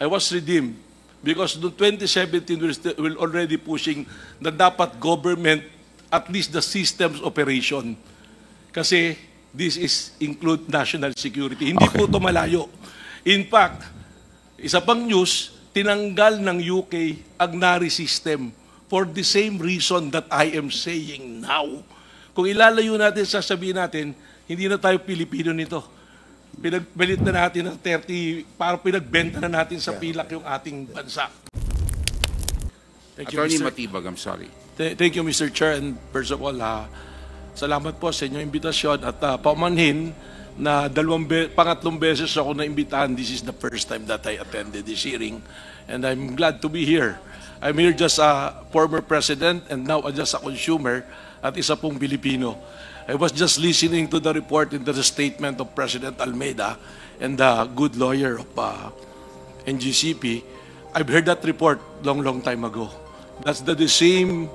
I was redeemed because noong 2017, we're already pushing na dapat government, at least the systems operation. Kasi this is include national security. Hindi po ito malayo. In fact, isa pang news, tinanggal ng UK ang NARI system for the same reason that I am saying now. Kung ilalayo natin, sasabihin natin, hindi na tayo Pilipino nito. Pinagbalit na natin ng 30, para pinagbenta na natin sa pilak yung ating bansa. Attorney Matibag, I'm sorry. Thank you, Mr. Chair. And first of all, salamat po sa inyong imbitasyon at paumanhin na pangatlong beses ako na-imbitahan. This is the first time that I attended this hearing. And I'm glad to be here. I'm here just a former president and now just a consumer at isa pong Pilipino. I was just listening to the report and the statement of President Almeida and the good lawyer of NGCP. I've heard that report long time ago. That's the same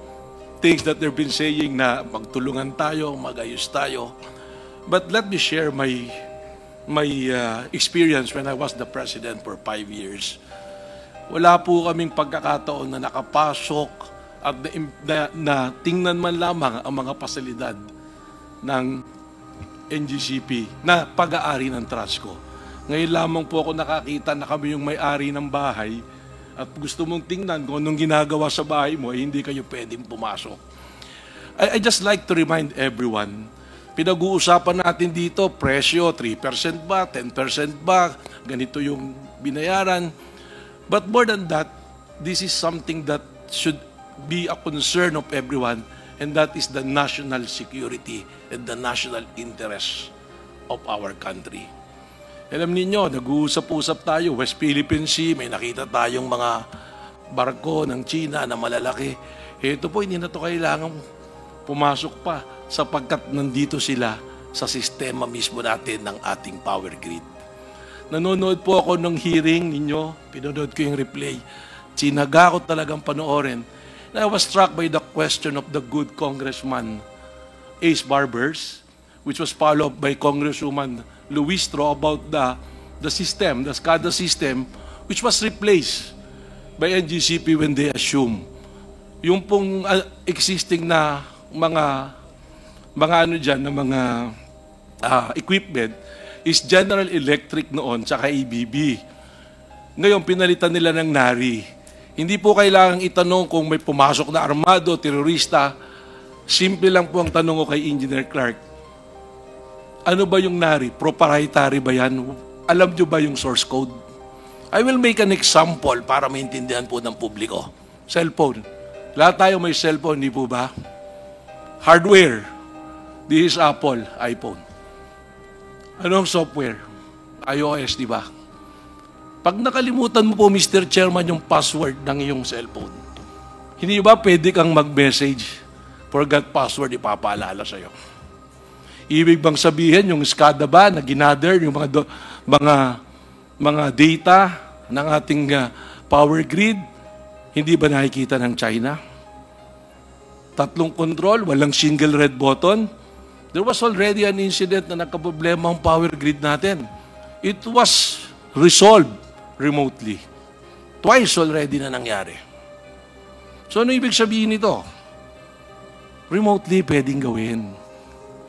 things that they've been saying na magtulungan tayo, magayos tayo. But let me share my experience when I was the president for 5 years. Wala po kaming pagkakataon na nakapasok at na tingnan man lamang ang mga pasilidad ng NGCP na pag-aari ng Trasco. Ngayon lamang po ako nakakita na kami yung may-ari ng bahay at gusto mong tingnan kung anong ginagawa sa bahay mo, hindi kayo pwedeng pumasok. I just like to remind everyone, pinag-uusapan natin dito, presyo, 3% ba, 10% ba, ganito yung binayaran. But more than that, this is something that should be a concern of everyone, and that is the national security and the national interest of our country. Alam ninyo, nag-uusap-usap tayo, West Philippine Sea, may nakita tayong mga barko ng China na malalaki. Ito po, hindi na ito kailangan pumasok pa sapagkat nandito sila sa sistema mismo natin ng ating power grid. Nanonood po ako ng hearing ninyo, pinanood ko yung replay. Sinaga ko talagang panoorin. And I was struck by the question of the good Congressman Ace Barbers, which was followed by Congresswoman Luistro about the system, the SCADA system, which was replaced by NGCP when they assume. Yung pong existing na mga ano dyan, na mga equipment is General Electric noon, tsaka ABB. Ngayon, pinalitan nila ng NARI. Hindi po kailangang itanong kung may pumasok na armado, terorista. Simple lang po ang tanong ko kay Engineer Clark. Ano ba yung NARI? Proprietary ba yan? Alam nyo ba yung source code? I will make an example para maintindihan po ng publiko. Cellphone. Lahat tayo may cellphone, di po ba? Hardware. This is Apple, iPhone. Anong software? iOS, di ba? Pag nakalimutan mo po, Mr. Chairman, yung password ng iyong cellphone, hindi ba pwede kang mag-message, forgot password, ipapaalala sa'yo? Ibig bang sabihin, yung SCADA ba na ginather, yung mga data ng ating power grid, hindi ba nakikita ng China? 3 control, walang single red button. There was already an incident na nagkaproblema ang power grid natin. It was resolved remotely. Twice already na nangyari. So ano ibig sabihin nito? Remotely pwedeng gawin.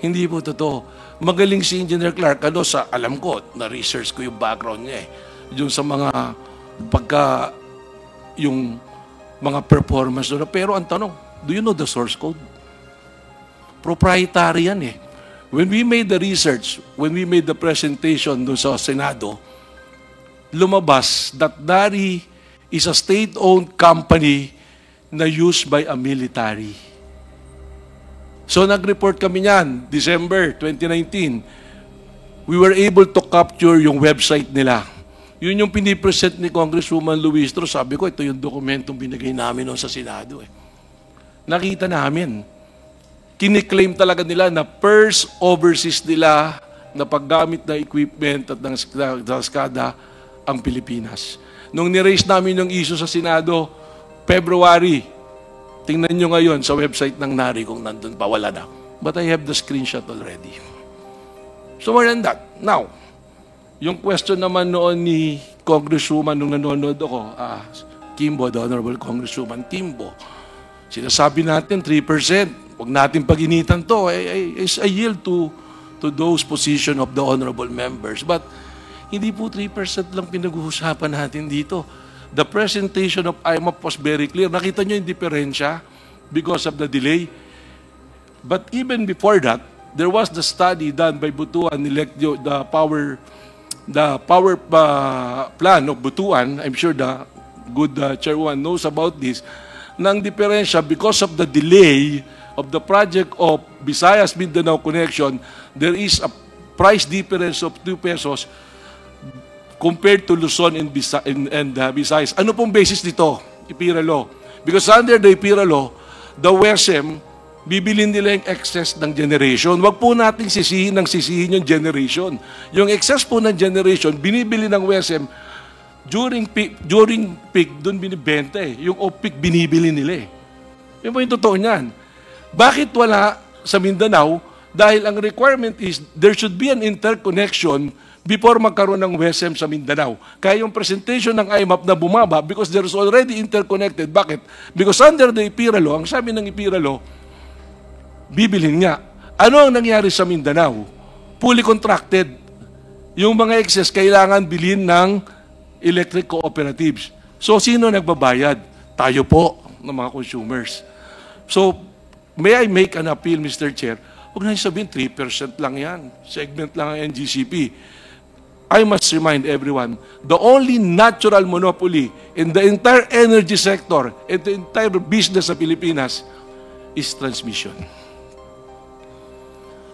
Hindi po totoo. Magaling si Engineer Clark, alam ko, na-research ko yung background niya yung sa mga yung mga performance doon. Pero ang tanong, do you know the source code? Proprietary yan eh. When we made the research, when we made the presentation doon sa Senado, lumabas that NARI is a state-owned company na used by a military. So nag-report kami niyan, December 2019. We were able to capture yung website nila. Yun yung pinipresent ni Congresswoman Luistro. Sabi ko, ito yung dokumentong binigay namin noon sa Senado. Nakita namin. Kiniklaim talaga nila na first overseas nila na paggamit ng equipment at ng SCADA ang Pilipinas. Nung ni-raise namin yung issue sa Senado, February, tingnan nyo ngayon sa website ng NARI kung nandun pa, wala na. But I have the screenshot already. So more than that. Now, Yung question naman noon ni Congresswoman nung nanonood ako, Kimbo, the Honorable Congresswoman Kimbo, sinasabi natin 3%. Huwag natin paginitan to. I yield to those position of the honorable members. But hindi po 3% lang pinag-uusapan natin dito. The presentation of IMAP was very clear. Nakita nyo yung diferensya because of the delay. But even before that, there was the study done by Butuan, the power plan of Butuan. I'm sure the good chairwoman knows about this. Nang diferensya because of the delay of the project of Visayas-Mindanao connection, there is a price difference of 2 pesos compared to Luzon and Visayas. Ano pong basis nito? IPIRA law. Because under the IPIRA law, the WESM, bibilin nila yung excess ng generation. Wag po natin sisihin yung generation. Yung excess po ng generation, binibili ng WESM during peak, doon binibenta eh. Yung off-peak, binibili nila eh. Yun po yung totoo niyan. Bakit wala sa Mindanao? Dahil ang requirement is there should be an interconnection before magkaroon ng WESM sa Mindanao. Kaya yung presentation ng IMAP na bumaba because there's already interconnected. Bakit? Because under the IPIRA law, ang sabi ng IPIRA law, bibilhin nga. Ano ang nangyari sa Mindanao? Fully contracted. Yung mga excess kailangan bilhin ng electric cooperatives. So, sino nagbabayad? Tayo po, ng mga consumers. So, may I make an appeal, Mr. Chair? Huwag na sabihin, 3% lang yan. Segment lang ang NGCP. I must remind everyone, the only natural monopoly in the entire energy sector and the entire business sa Pilipinas is transmission.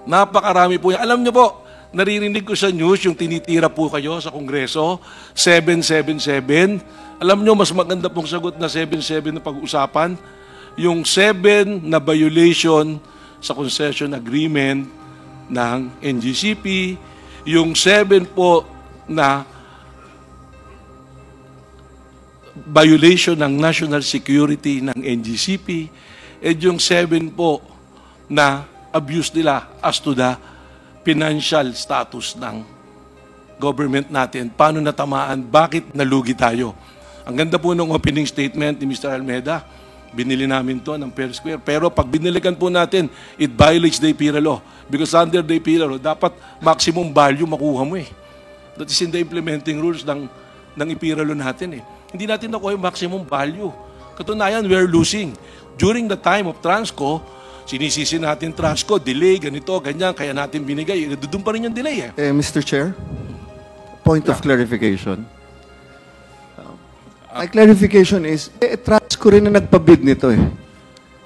Napakarami po yan. Alam niyo po, naririnig ko sa news yung tinitira po kayo sa Kongreso, 777. Alam niyo, mas maganda pong sagot na 77 na pag-uusapan. Yung 7 na violation sa concession agreement ng NGCP, yung 7 po na violation ng national security ng NGCP, at yung 7 po na abuse nila as to the financial status ng government natin. Paano natamaan? Bakit nalugi tayo? Ang ganda po ng opening statement ni Mr. Almeda. Binili namin to ng per square. Pero pag binilikan po natin, it violates the IPIRA law. Because under the IPIRA law, dapat maximum value makuha mo eh. That is in the implementing rules ng IPIRA law natin eh. Hindi natin nakuha yung maximum value. Katunayan, we're losing. During the time of Transco, sinisisi natin Transco, delay, ganito, ganyan, kaya natin binigay. Doon pa rin yung delay eh. Mr. Chair, point of clarification. My clarification is, Transco rin na nagpabid nito eh.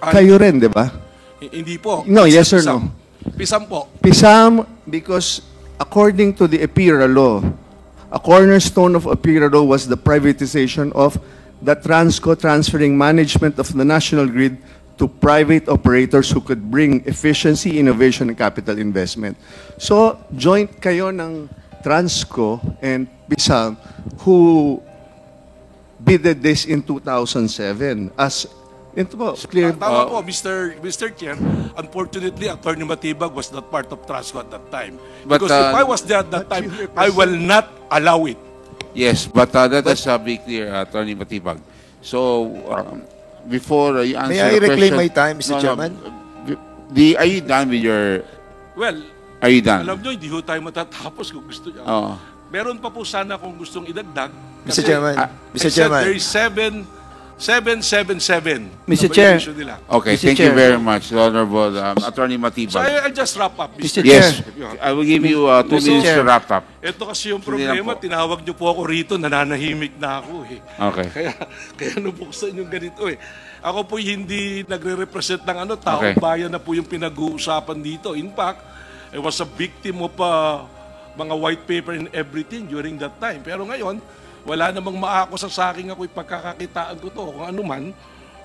Kayo rin, di ba? Hindi po. No, yes or no? Pisam po. Pisam, because according to the IPIRA law, a cornerstone of IPIRA law was the privatization of the Transco, transferring management of the national grid to private operators who could bring efficiency, innovation, and capital investment. So, joint kayo ng Transco and Pisam who bidded this in 2007 as ito po, clear. Tama po, Mr. Chair. Unfortunately, Attorney Matibag was not part of Transco at that time. Because if I was there at that time, I will not allow it. Yes, but let us be clear, Attorney Matibag. So, before you answer may I the reclaim question, my time, Mr. Chairman? Are you done with your... Well, are you done? Alam nyo, hindi ho tayo matatapos kung gusto nyo. Meron pa po sana kung gustong idagdag. Mr. Chairman, Mr. Chairman. There is 777. Mr. Chair. Okay, Mr. thank Chair. you very much, Honorable Attorney Matibag. So I'll just wrap up. Mr. Yes, Chair. I will give you 2 minutes to wrap up. Ito kasi yung problema, tinawag nyo po ako rito, nananahimik na ako eh. Okay. Kaya nabuksan yung ganito eh. Ako po hindi nagre-represent ng taong bayan na po yung pinag-uusapan dito. In fact, I was a victim of mga white paper and everything during that time. Pero ngayon, wala namang maakusa sa akin ako ipagkakakitaan ko to kung ano man.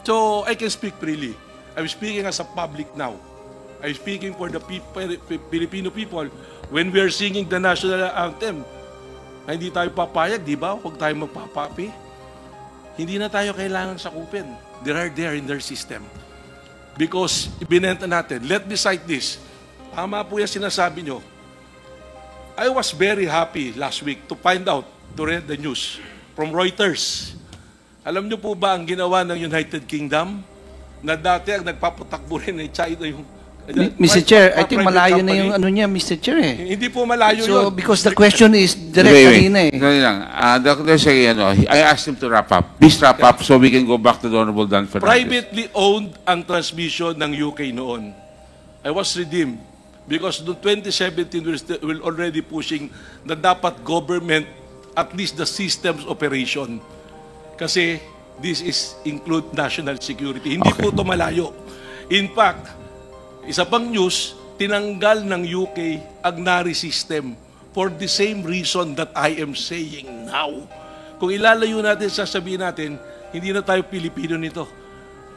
So, I can speak freely. I'm speaking as a public now. I'm speaking for the Filipino people when we are singing the national anthem. Hindi tayo papayag, di ba? Huwag tayo magpapapi. Hindi na tayo kailangan sakupin. They are there in their system. Because ibinenta natin. Let me cite this. Tama po yung sinasabi nyo. I was very happy last week to find out, to read the news from Reuters. Alam niyo po ba ang ginawa ng United Kingdom? Na dati ang nagpapatakbo rin ay China yung... Mr. Chair, I think private malayo company. na yung ano niya, Mr. Chair eh. Hindi po malayo So, yun. because the question is direct Wait. kanina eh. Dali lang. Dr. Say, I asked him to wrap up. Please wrap up so we can go back to the Honorable Dan Fernandez. Privately owned ang transmission ng UK noon. I was redeemed because noong 2017 we're already pushing na dapat government at least the systems operation. Kasi this is include national security. Hindi po ito malayo. In fact, isa pang news, tinanggal ng UK ang NARI system for the same reason that I am saying now. Kung ilalayo natin, sasabihin natin, hindi na tayo Pilipino nito.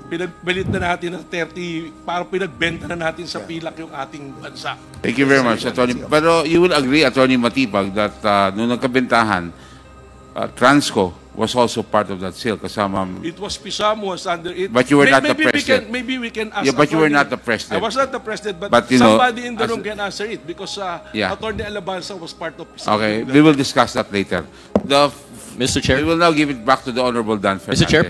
Pinagbalit na natin ng 30, para pinagbenta na natin sa pilak yung ating bansa. Thank you very much, Attorney. Pero you will agree, Attorney Matipag, that nung nagkabentahan, Transco was also part of that sale kasama. It was Pisamo was under it. But you were not the president. Maybe we can ask. Yeah, but you were Attorney- not the president. I was not the president, but But, you know, somebody in the as- room can answer it because Yeah. Attorney Alabanza was part of Pisamo. Okay, we will discuss that later. Mr. Chair. We will now give it back to the Honorable Dan Fernandez. Mr. Chair,